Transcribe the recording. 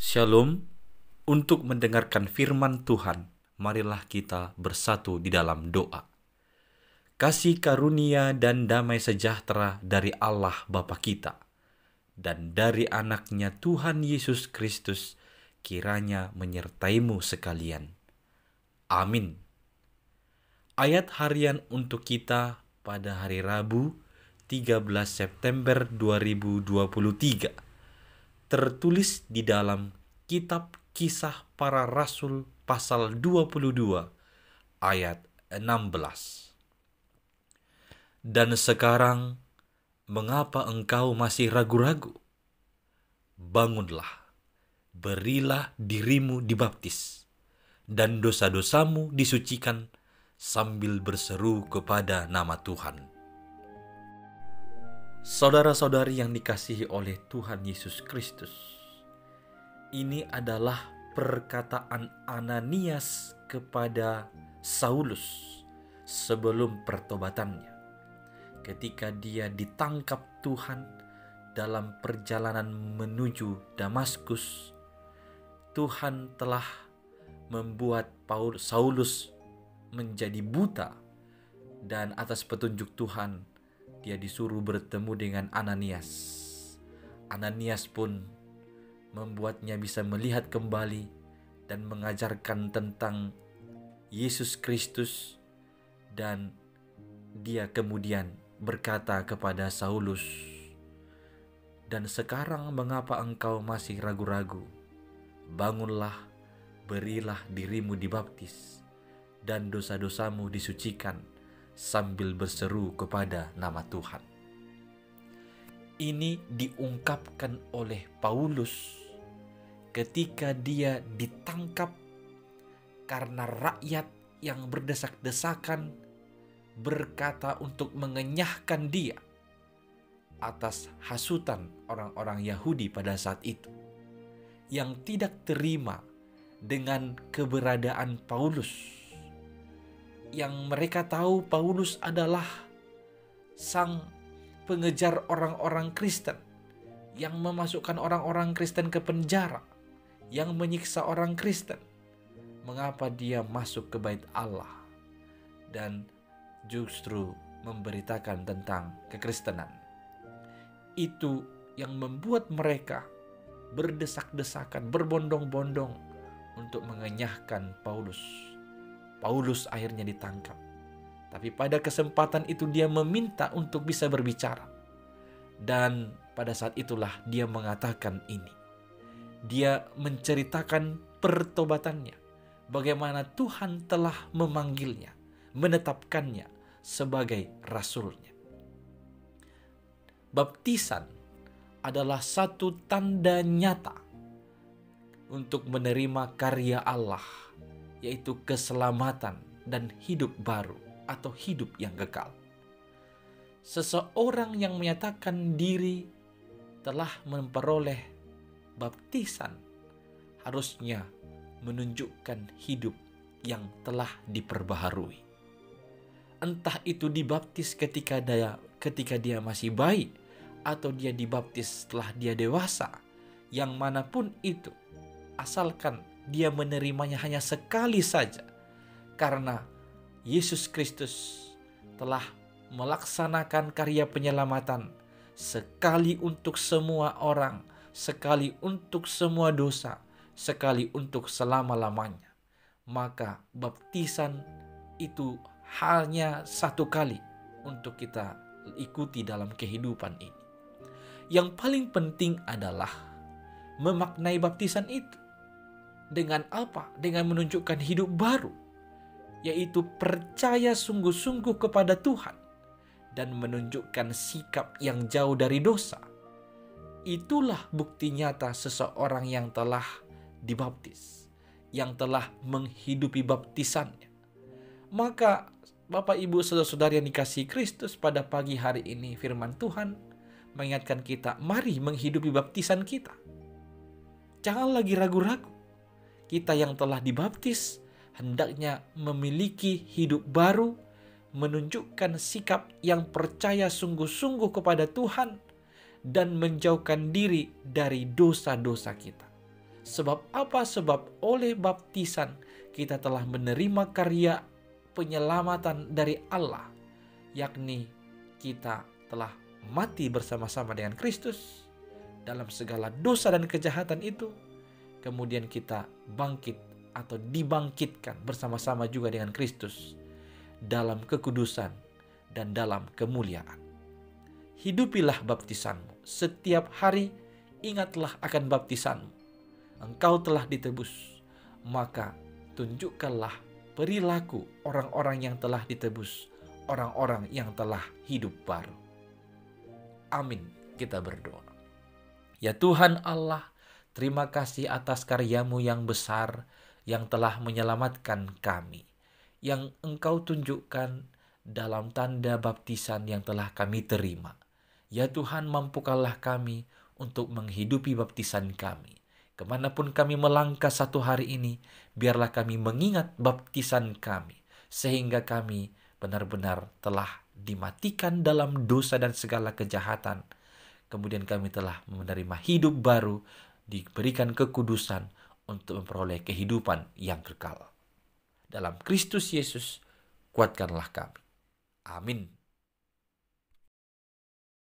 Shalom. Untuk mendengarkan firman Tuhan, marilah kita bersatu di dalam doa. Kasih karunia dan damai sejahtera dari Allah Bapa kita dan dari anaknya Tuhan Yesus Kristus kiranya menyertaimu sekalian. Amin. Ayat harian untuk kita pada hari Rabu 13 September 2023 tertulis di dalam Kitab Kisah Para Rasul pasal 22 ayat 16. Dan sekarang, mengapa engkau masih ragu-ragu? Bangunlah, berilah dirimu dibaptis, dan dosa-dosamu disucikan sambil berseru kepada nama Tuhan. Saudara-saudari yang dikasihi oleh Tuhan Yesus Kristus, ini adalah perkataan Ananias kepada Saulus sebelum pertobatannya. Ketika dia ditangkap Tuhan dalam perjalanan menuju Damaskus, Tuhan telah membuat Saulus menjadi buta, dan atas petunjuk Tuhan dia disuruh bertemu dengan Ananias. Ananias pun membuatnya bisa melihat kembali dan mengajarkan tentang Yesus Kristus, dan dia kemudian berkata kepada Saulus, "Dan sekarang mengapa engkau masih ragu-ragu? Bangunlah, berilah dirimu dibaptis, dan dosa-dosamu disucikan sambil berseru kepada nama Tuhan." Ini diungkapkan oleh Paulus ketika dia ditangkap karena rakyat yang berdesak-desakan berkata untuk mengenyahkan dia atas hasutan orang-orang Yahudi pada saat itu, yang tidak terima dengan keberadaan Paulus, yang mereka tahu Paulus adalah sang pengejar orang-orang Kristen, yang memasukkan orang-orang Kristen ke penjara, yang menyiksa orang Kristen. Mengapa dia masuk ke bait Allah dan justru memberitakan tentang kekristenan? Itu yang membuat mereka berdesak-desakan, berbondong-bondong untuk mengenyahkan Paulus. Paulus akhirnya ditangkap. Tapi pada kesempatan itu dia meminta untuk bisa berbicara. Dan pada saat itulah dia mengatakan ini. Dia menceritakan pertobatannya. Bagaimana Tuhan telah memanggilnya, menetapkannya sebagai rasulnya. Baptisan adalah satu tanda nyata untuk menerima karya Allah, yaitu keselamatan dan hidup baru atau hidup yang kekal. Seseorang yang menyatakan diri telah memperoleh baptisan harusnya menunjukkan hidup yang telah diperbaharui. Entah itu dibaptis ketika dia masih bayi, atau dia dibaptis setelah dia dewasa, yang manapun itu, asalkan dia menerimanya hanya sekali saja, karena Yesus Kristus telah melaksanakan karya penyelamatan sekali untuk semua orang, sekali untuk semua dosa, sekali untuk selama-lamanya. Maka baptisan itu hanya satu kali untuk kita ikuti dalam kehidupan ini. Yang paling penting adalah memaknai baptisan itu. Dengan apa? Dengan menunjukkan hidup baru, yaitu percaya sungguh-sungguh kepada Tuhan dan menunjukkan sikap yang jauh dari dosa. Itulah bukti nyata seseorang yang telah dibaptis, yang telah menghidupi baptisannya. Maka Bapak Ibu saudara-saudari yang dikasihi Kristus, pada pagi hari ini firman Tuhan mengingatkan kita, mari menghidupi baptisan kita. Jangan lagi ragu-ragu. Kita yang telah dibaptis hendaknya memiliki hidup baru, menunjukkan sikap yang percaya sungguh-sungguh kepada Tuhan, dan menjauhkan diri dari dosa-dosa kita. Sebab apa? Sebab oleh baptisan kita telah menerima karya penyelamatan dari Allah, yakni kita telah mati bersama-sama dengan Kristus dalam segala dosa dan kejahatan itu. Kemudian kita bangkit atau dibangkitkan bersama-sama juga dengan Kristus dalam kekudusan dan dalam kemuliaan. Hidupilah baptisanmu. Setiap hari ingatlah akan baptisanmu. Engkau telah ditebus, maka tunjukkanlah perilaku orang-orang yang telah ditebus, orang-orang yang telah hidup baru. Amin. Kita berdoa. Ya Tuhan Allah, terima kasih atas karya-Mu yang besar yang telah menyelamatkan kami, yang Engkau tunjukkan dalam tanda baptisan yang telah kami terima. Ya Tuhan, mampukanlah kami untuk menghidupi baptisan kami. Kemanapun kami melangkah satu hari ini, biarlah kami mengingat baptisan kami, sehingga kami benar-benar telah dimatikan dalam dosa dan segala kejahatan. Kemudian kami telah menerima hidup baru, diberikan kekudusan untuk memperoleh kehidupan yang kekal. Dalam Kristus Yesus, kuatkanlah kami. Amin.